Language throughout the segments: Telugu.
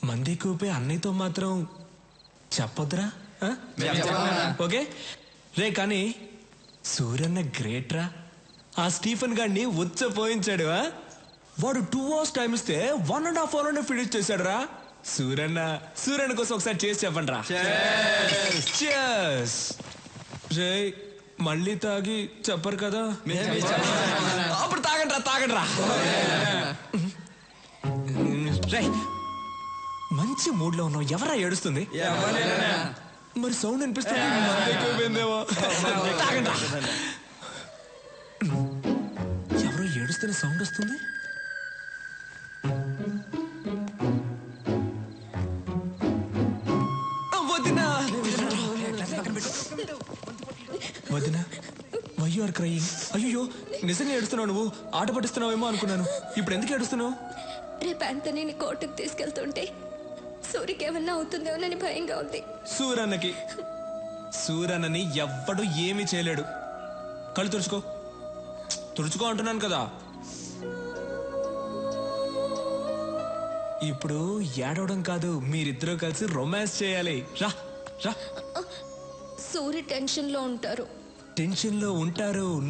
మంది కూపే అన్నయ్యతో మాత్రం చెప్పొద్దురా. ఓకే రే. కానీ సూర్యన్న గ్రేట్ రా. ఆ స్టీఫెన్ గాడిని ఉచ్చపోయించాడు. వాడు 2 hours టైం ఇస్తే 1.5 hour ఫినిష్ చేశాడు రా. సూర్యన్న కోసం ఒకసారి చేసి చెప్పండి రా. రే మళ్ళీ తాగి చెప్పరు కదా. అప్పుడు తాగండి రా. రే మంచి మూడ్ లో ఉన్నావు. ఎవరా ఏడుస్తుంది? మరి సౌండ్ అనిపిస్తుంది. ఎవరో ఏడుస్తున్న సౌండ్ వస్తుంది. వదినా వై యు ఆర్ క్రయింగ్? అయ్యో నిజంగా ఏడుస్తున్నావు. నువ్వు ఆట పట్టిస్తున్నావేమో అనుకున్నాను. ఇప్పుడు ఎందుకు ఏడుస్తున్నావు? రేపు ఆంటనీని కోర్టుకు తీసుకెళ్తుంటే సూరికి ఏమన్నా అవుతుందేమోనని భయంగా ఉంది. సూరన్నని ఎవ్వడు ఏమీ చేయలేడు. కళ్ళు తుడుచుకో అంటున్నాను కదా. ఇప్పుడు ఏడవడం కాదు, మీరిద్దరూ కలిసి రొమాన్స్ చేయాలి. రా రా. సూరి టెన్షన్ లో ఉంటారు.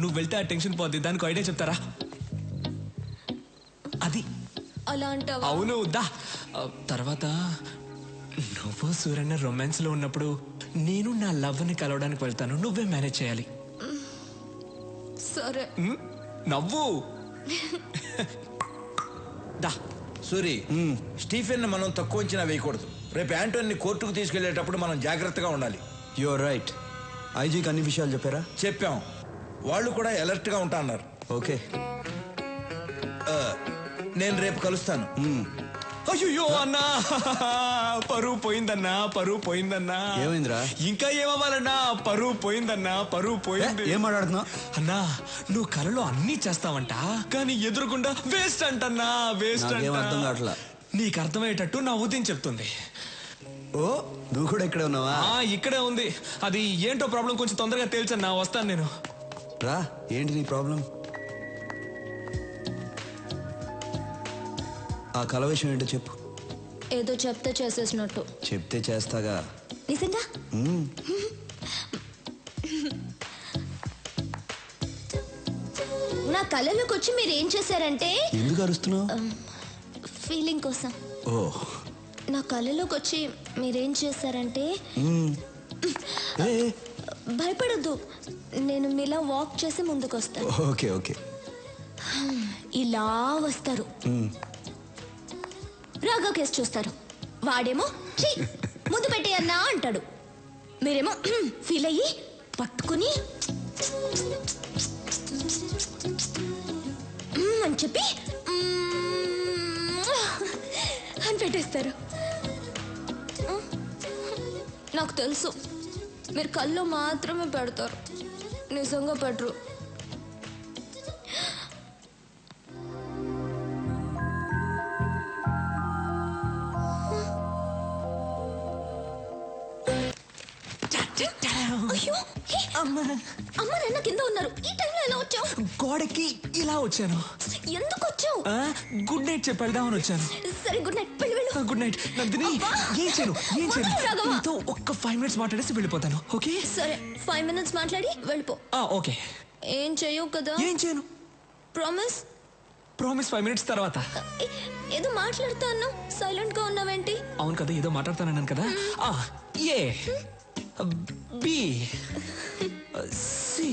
నువ్వు వెళ్తే ఆ టెన్షన్ పోద్ది. దానికి ఐడియా చెప్తారా? అది అలా అంటావా? అవును దా. తర్వాత నువ్వు సూర్యన్న రొమాన్స్ లో ఉన్నప్పుడు నేను నా లవ్ ని కలవడానికి వెళ్తాను. నువ్వే మేనేజ్ చేయాలి. సరే. నవ్వు. దా. సూరి, స్టీఫెన్ మనం తక్కువ అంచనా వేయకూడదు. రేపు యాంటోని కోర్టుకు తీసుకెళ్లేటప్పుడు మనం జాగ్రత్తగా ఉండాలి. You're right. ఐజీకి అన్ని విషయాలు చెప్పారా? చెప్పాం. వాళ్ళు కూడా అలర్ట్ గా ఉంటా అన్నారు. ఓకే, నేను రేపు కలుస్తాను. అయ్యో అన్నా, పరువు పోయిందన్నా. ఏమైందిరా? ఇంకా ఏమవ్వాలన్నా, పరువు పోయింది. ఏం మాట్లాడుతున్నావు అన్నా? నువ్వు కలలో అన్ని చేస్తావంట, కానీ ఎదురుకుండా వేస్ట్ అంటన్నా. అర్థం కావట్లా. నీకు అర్థమయ్యేటట్టు నా ఉదయం చెప్తుంది. ఓ, నువ్వు కూడా ఇక్కడే ఉన్నావా? ఇక్కడే ఉంది. అది ఏంటో ప్రాబ్లం కొంచెం తొందరగా తేల్చన్నా. వస్తాను నేను. రా. ఏంటి నీ ప్రాబ్లం? ఆ కల విషయం ఏంటో చెప్పు. ఏదో చెప్తే చేసేసినట్టు. చెప్తే చేస్తాగా. నిజంగా? నా కళలోకి వచ్చి మీరు ఏం చేశారంటే. ఎందుకు అరుస్తున్నావు? ఫీలింగ్ కోసం. ఓ. నా కళలోకి వచ్చి మీరేం చేశారంటే. భయపడద్దు, నేను మీలా వాక్ చేసి ముందుకు వస్తాను. Okay okay. ఇలా వస్తారు. రాగా కేసు చూస్తారు. వాడేమో ఛీ ముందు పెట్టేయన్నా అంటాడు. మీరేమో ఫీల్ అయ్యి పట్టుకుని అని చెప్పి అని పెట్టేస్తారు. నాకు తెలుసు మీరు కళ్ళు మాత్రమే పెడతారు, నిజంగా పెట్టరు. అమ్మ నాన్న కింద ఉన్నారు. ఈ టైంలో ఎలా వచ్చావు? గోడకి ఇలా వచ్చాను. ఎందుకు వచ్చావు? గుడ్ నైట్ చెప్పి వెళ్దామని వచ్చాను. సరే గుడ్ నైట్. వెళ్ళు. Good night Nandini. ఏం చేయను నీతో ఒక్క 5 minutes మాట్లాడేసి వెళ్ళిపోతాను. ఓకే సరే, 5 minutes మాట్లాడి వెళ్ళిపో. ఓకే. ఏం చెయ్యవు కదా? ఏం చేయను. ప్రామిస్? 5 minutes తర్వాత. ఏదో మాట్లాడుతా అన్నావు, సైలెంట్ గా ఉన్నావేంటి? అవును కదా, ఏదో మాట్లాడుతానన్నాను కదా. A B C.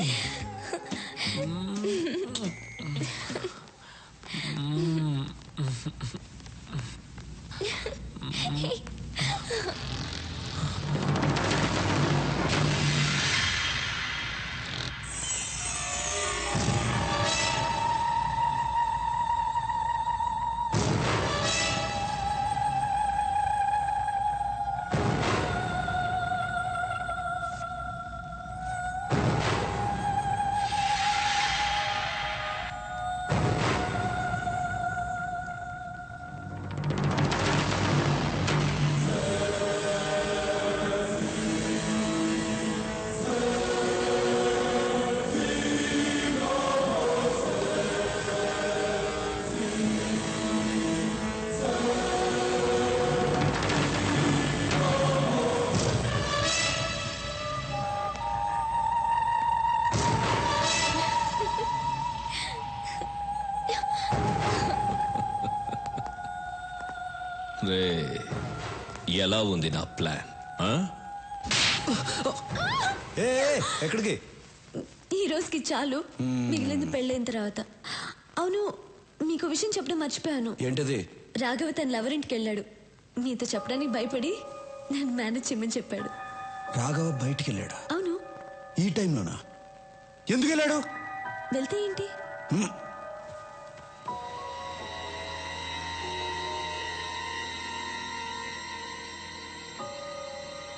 రే ఎలా ఉంది నా ప్లాన్? ఏ ఎక్కడికి? ఈ రోజుకి చాలు, మిగిలింది పెళ్ళైన తర్వాత. అవును, మీకు విషయం చెప్పడం మర్చిపోయాను. ఏంటది? రాఘవ తన లవర్ ఇంటికి వెళ్ళాడు. మీతో చెప్పడానికి భయపడి నన్ను మేనేజ్ చేయమని చెప్పాడు. రాఘవ బయటికి వెళ్ళాడా? అవును. ఈ టైంలోనా? ఎందుకు వెళ్ళాడు? వెళ్తే ఏంటి?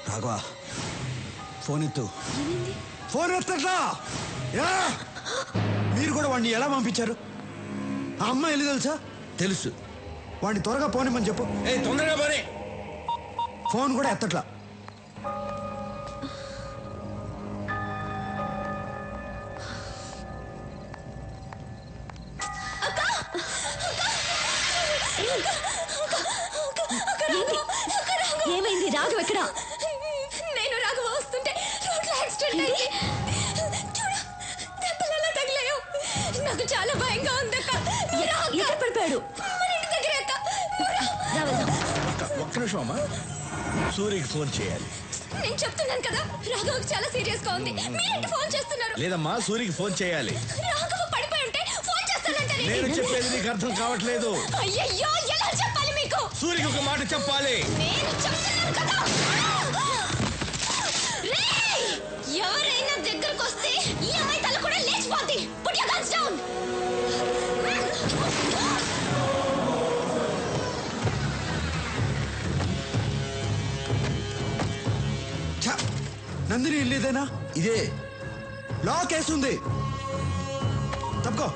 రాఘవ ఫోన్ ఎత్తు. ఏమైంది? ఫోన్ ఎత్తట్లా? మీరు కూడా వాడిని ఎలా పంపించారు? ఆ అమ్మాయి వెళ్ళి తెలుసా? తెలుసు. వాడిని త్వరగా పోనిమ్మని చెప్పు. తొందరగా పోనీ. ఫోన్ కూడా ఎత్తట్లా. ఏమైంది? రాఘవ ఎక్కడ? నేను రాఘవ వస్తుంటే రోడ్లో యాక్సిడెంట్ అయింది. చూడు, దెబ్బలు ఎలా తగిలాయో. నాకు చాలా భయంగా ఉంది అక్క. ఎక్కడ పడిపోయాడు? మన ఇంటి దగ్గర అక్క. ఒక్క నిమిషం అమ్మా, సూర్యకి ఫోన్ చేయాలి. నేను చెప్తున్నాను కదా, రాఘవకి చాలా సీరియస్ గా ఉంది. మీరేంటి ఫోన్ చేస్తున్నారు? లేదమ్మా, సూర్యకి ఫోన్ చేయాలి. రాఘవ పడిపోయి ఉంటే ఫోన్ చేస్తానంటే నేను చెప్పేది నీకు అర్థం కావట్లేదు. అయ్యయ్యో, ఎలా చెప్పాలి మీకు? సూర్యకి ఒక మాట చెప్పాలి. నేను చెప్తున్నాను కదా. రేయ్, ఎవరైనా దగ్గరకు వస్తే ఈ అమ్మాయి తల కూడా లేచిపోద్ది. Put your guns down. Nandini ఇల్లేదేనా? ఇదే. లాక్ వేస్తుంది. తప్పుకో.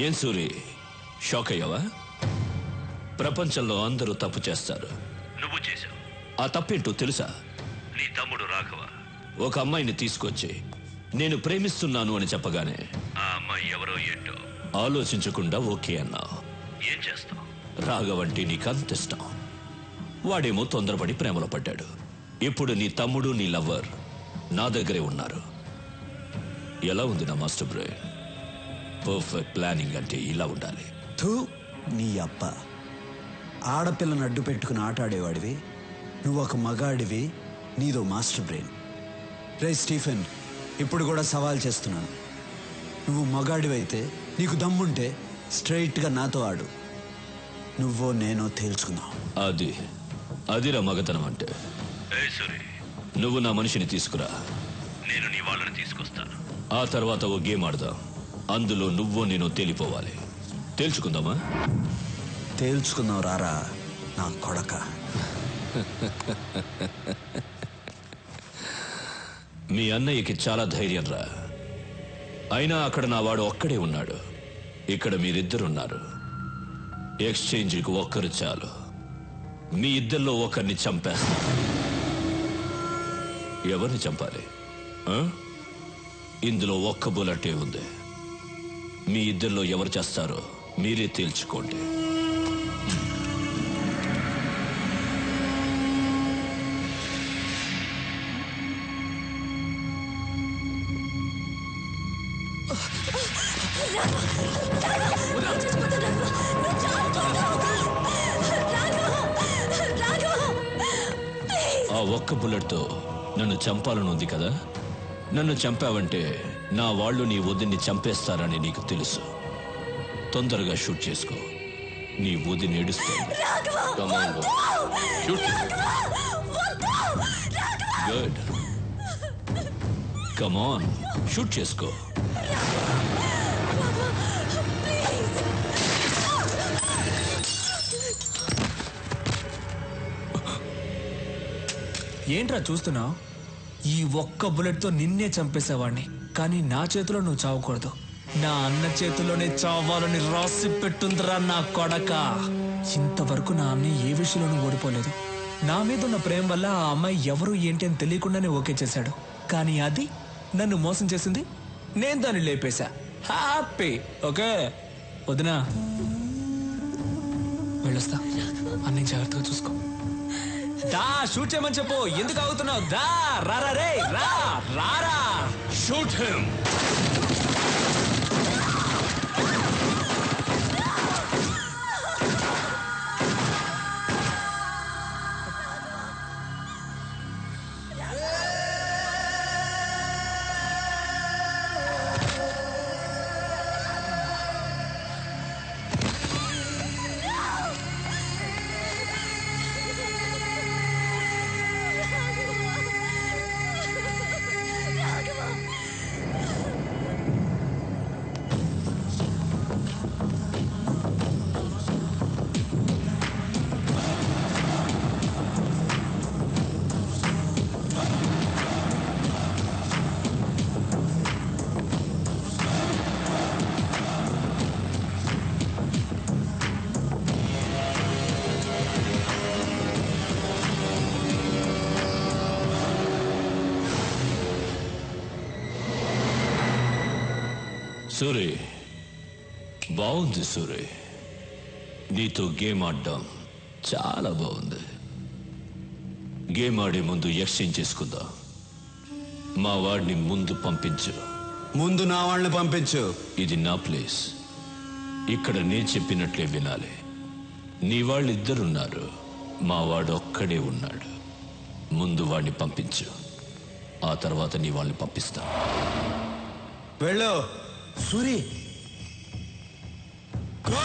ఏం సూరి, షాక్ అయ్యావా? ప్రపంచంలో అందరూ తప్పు చేస్తారు, నువ్వు చేశావు. ఆ తప్పేంటో తెలుసా? నీ తమ్ముడు రాఘవ ఒక అమ్మాయిని తీసుకొచ్చి నేను ప్రేమిస్తున్నాను అని చెప్పగానే ఆ అమ్మాయి ఎవరో ఏంటో ఆలోచించకుండా ఓకే అన్నావు. ఏం చేస్తావు? రాఘవ అంటే నీకు అంత ఇష్టం. వాడేమో తొందరపడి ప్రేమలో పడ్డాడు. ఇప్పుడు నీ తమ్ముడు నీ లవ్వర్ నా దగ్గరే ఉన్నారు. ఎలా ఉంది నా మాస్టర్ బ్రెయిన్? పర్ఫెక్ట్ ప్లానింగ్ అంటే ఇలా ఉండాలి. థూ, నీ అబ్బ. ఆడపిల్లను అడ్డు పెట్టుకుని ఆటాడేవాడివి, నువ్వు ఒక మగాడివి, నీదో మాస్టర్ బ్రెయిన్. రే స్టీఫెన్, ఇప్పుడు కూడా సవాల్ చేస్తున్నాను. నువ్వు మగాడివైతే, నీకు దమ్ముంటే స్ట్రైట్గా నాతో ఆడు. నువ్వో నేనో తేల్చుకుందాం. అదిరా మగతనం అంటే. నువ్వు నా మనిషిని తీసుకురా, నేను నీ వాళ్ళని తీసుకొస్తాను. ఆ తర్వాత ఓ గేమ్ ఆడదాం. అందులో నువ్వో నేను తేలిపోవాలి. తేల్చుకుందామా? తేల్చుకుందాం రారా నా కొడక. మీ అన్నయ్యకి చాలా ధైర్యం రా. అయినా అక్కడ నా వాడు ఒక్కడే ఉన్నాడు, ఇక్కడ మీరిద్దరున్నారు. ఎక్స్చేంజ్కి ఒక్కరు చాలు. మీ ఇద్దరిలో ఒకరిని చంపేస్తా. ఎవరిని చంపాలి? ఇందులో ఒక్క బుల్లెటే ఉంది. మీ ఇద్దరిలో ఎవరు చేస్తారో మీరే తేల్చుకోండి. ఆ ఒక్క బుల్లెట్తో నన్ను చంపాలని ఉంది కదా? నన్ను చంపావంటే నా వాళ్ళు నీ వదిన్ని చంపేస్తారని నీకు తెలుసు. తొందరగా షూట్ చేసుకో. నీ వదిని ఏడుస్తుంది. గుడ్, కమాన్, షూట్ చేసుకో. ఏంట్రా చూస్తున్నావు? ఈ ఒక్క బుల్లెట్తో నిన్నే చంపేసేవాడిని, కానీ నా చేతిలో నువ్వు చావకూడదు. నా అన్న చేతిలోనే చావాలని రాసి పెట్టుందిరా నా కొడక. ఇంతవరకు నా అన్నయ్య ఏ విషయంలోనూ ఓడిపోలేదు. నా మీద ఉన్న ప్రేమ వల్ల ఆ అమ్మాయి ఎవరు ఏంటి అని తెలియకుండానే ఓకే చేశాడు. కానీ అది నన్ను మోసం చేసింది నేను దాన్ని లేపేశా. హ్యాపీ. ఓకే వదినా, వెళ్ళొస్తా. అన్ని జాగ్రత్తగా చూసుకో. దా షూట్ చేయమని చెప్పు. ఎందుకు అవుతున్నావు? దా రారా రే, రా రారా. Shoot him. సూరి, బాగుంది సూరి. నీతో గేమ్ ఆడడం చాలా బాగుంది. గేమ్ ఆడే ముందు ఎక్స్చేంజ్ చేసుకుందాం. మా వాడిని ముందు పంపించు. ముందు నా వాళ్ళని పంపించు. ఇది నా ప్లేస్. ఇక్కడ నేను చెప్పినట్లే వినాలి. నీ వాళ్ళిద్దరున్నారు, మా వాడు ఒక్కడే ఉన్నాడు. ముందు వాడిని పంపించు, ఆ తర్వాత నీ వాళ్ళని పంపిస్తా. వెళ్ళు. సూరి, గో.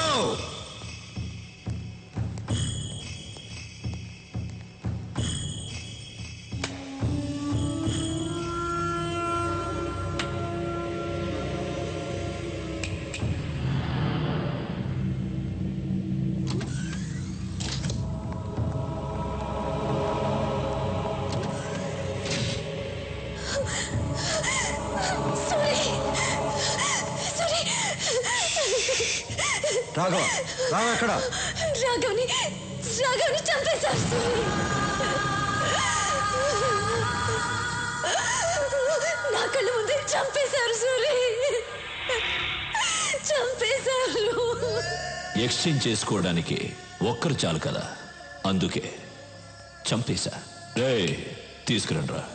రాఘవ, రాఘవ ఎక్కడ? రాఘవ్ని చంపేశారు సూరి. నా కళ్ళ ముందే చంపేశారు సూరి, చంపేశారు. ఎక్స్చేంజ్ చేసుకోవడానికి ఒక్కరు చాలు కదా, అందుకే చంపేశా. రే తీసుకురండి రా.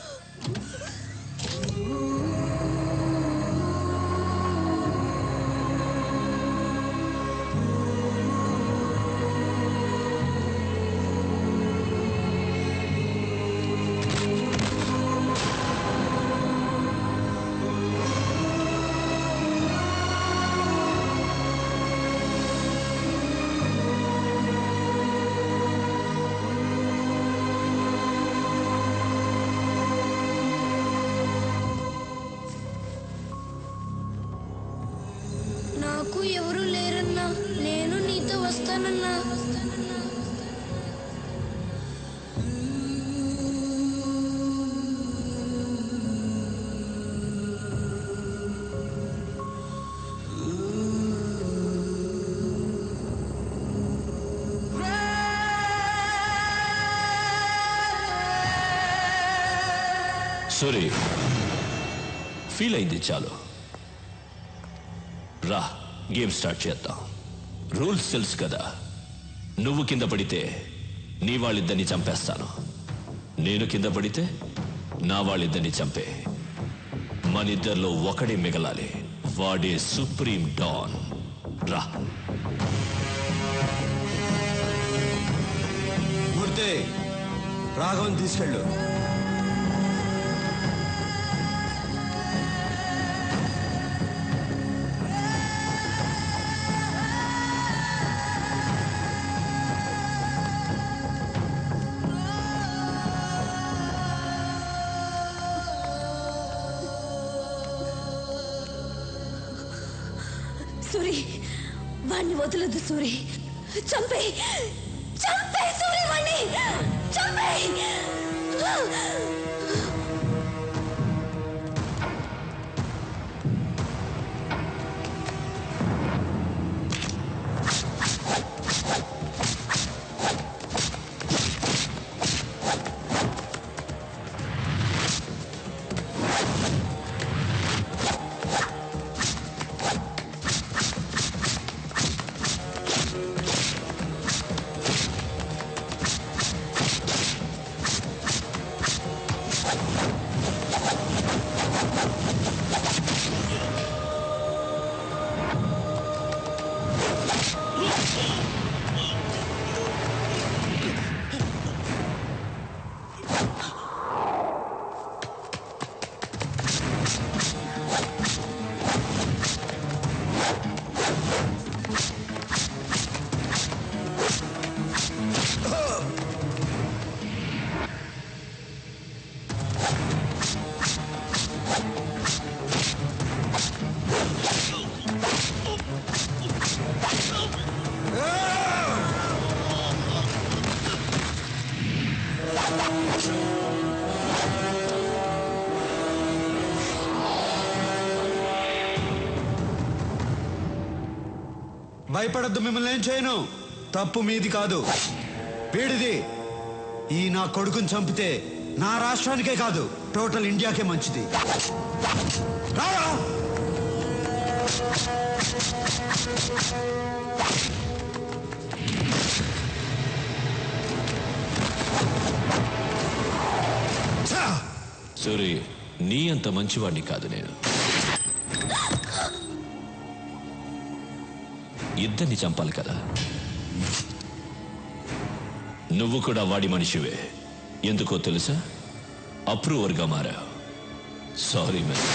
నాకు ఎవరు లేరన్నా, నేను నీతో వస్తానన్నా. సూరి, ఫీల్ అయింది చాలు. రా గేమ్ స్టార్ట్ చేద్దాం. రూల్స్ తెలుసు కదా. నువ్వు కింద పడితే నీ వాళ్ళిద్దరిని చంపేస్తాను. నేను కింద పడితే నా వాళ్ళిద్దరిని చంపే. మనిద్దరిలో ఒకడే మిగలాలి. వాడే సుప్రీం డాన్. రా. మూర్తి, రాఘవన్ తీసుకెళ్ళు. సూరి, వాణ్ణి వదలొద్దు సూరి. చంపే సూరి, వాణ్ణి చంపే. భయపడద్దు, మిమ్మల్ని ఏం చేయను. తప్పు మీది కాదు, వీడిది. ఈ నా కొడుకుని చంపితే నా రాష్ట్రానికే కాదు టోటల్ ఇండియాకే మంచిది. రారా సూరి, నీ అంత మంచివాడిని కాదు నేను. ఇద్దరిని చంపాలి కదా. నువ్వు కూడా వాడి మనిషివే. ఎందుకో తెలుసా? అప్రూవర్గా మారావు. Sorry man.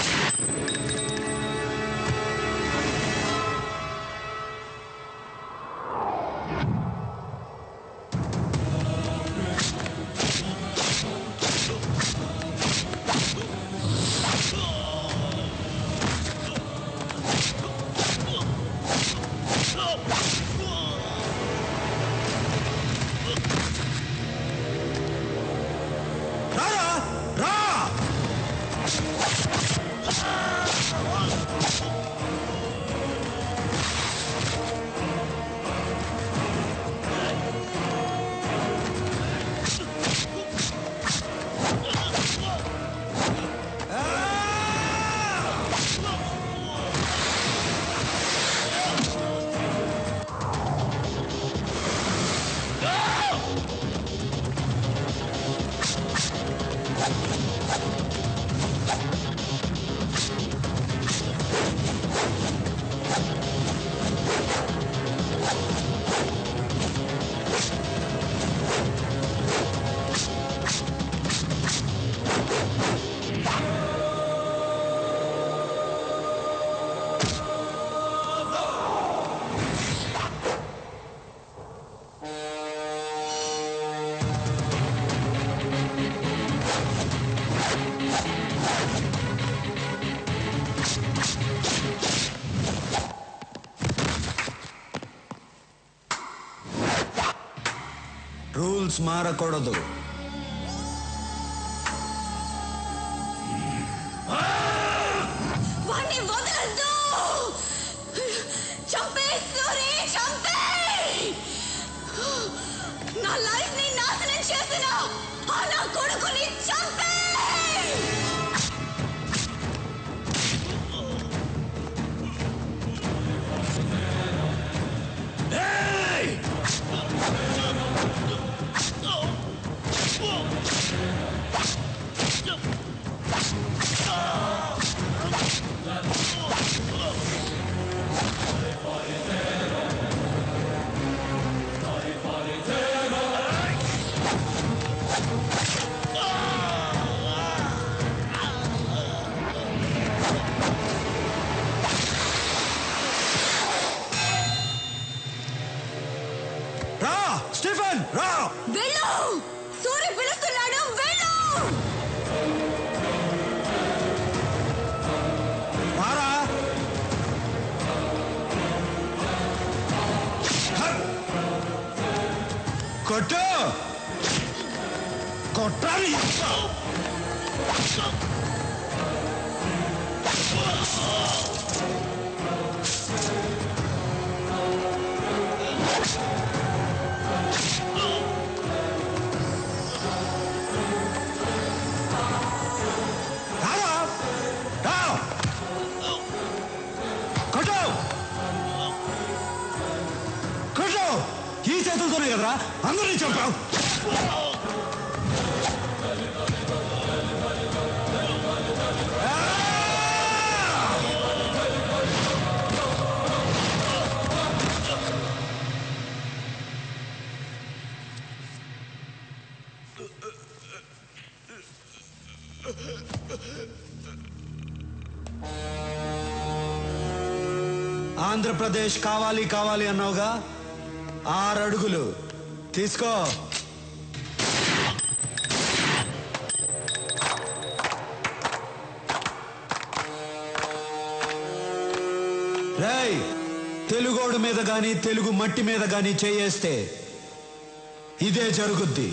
రూల్స్ మారకూడదు. వాణ్ణి వదలొద్దు. చంపేస్తూనే చంపే. నా లైఫ్ ని నాశనం చేసిన ఆ నా కొడుకుని చంపే. రా స్టీఫెన్, రా. వెళ్ళు. సూర్య పిలుస్తున్నాడు. వెళ్ళు. మారా. కొట్టు. కొట్టాలి. ఈ చేతులతోనే కదరా అందరినీ చంపావు. ఆంధ్రప్రదేశ్ కావాలి కావాలి అన్నావుగా, 6 అడుగులు తీసుకో. రేయ్, తెలుగోడు మీద గాని తెలుగు మట్టి మీద గాని చేయేస్తే ఇదే జరుగుద్ది.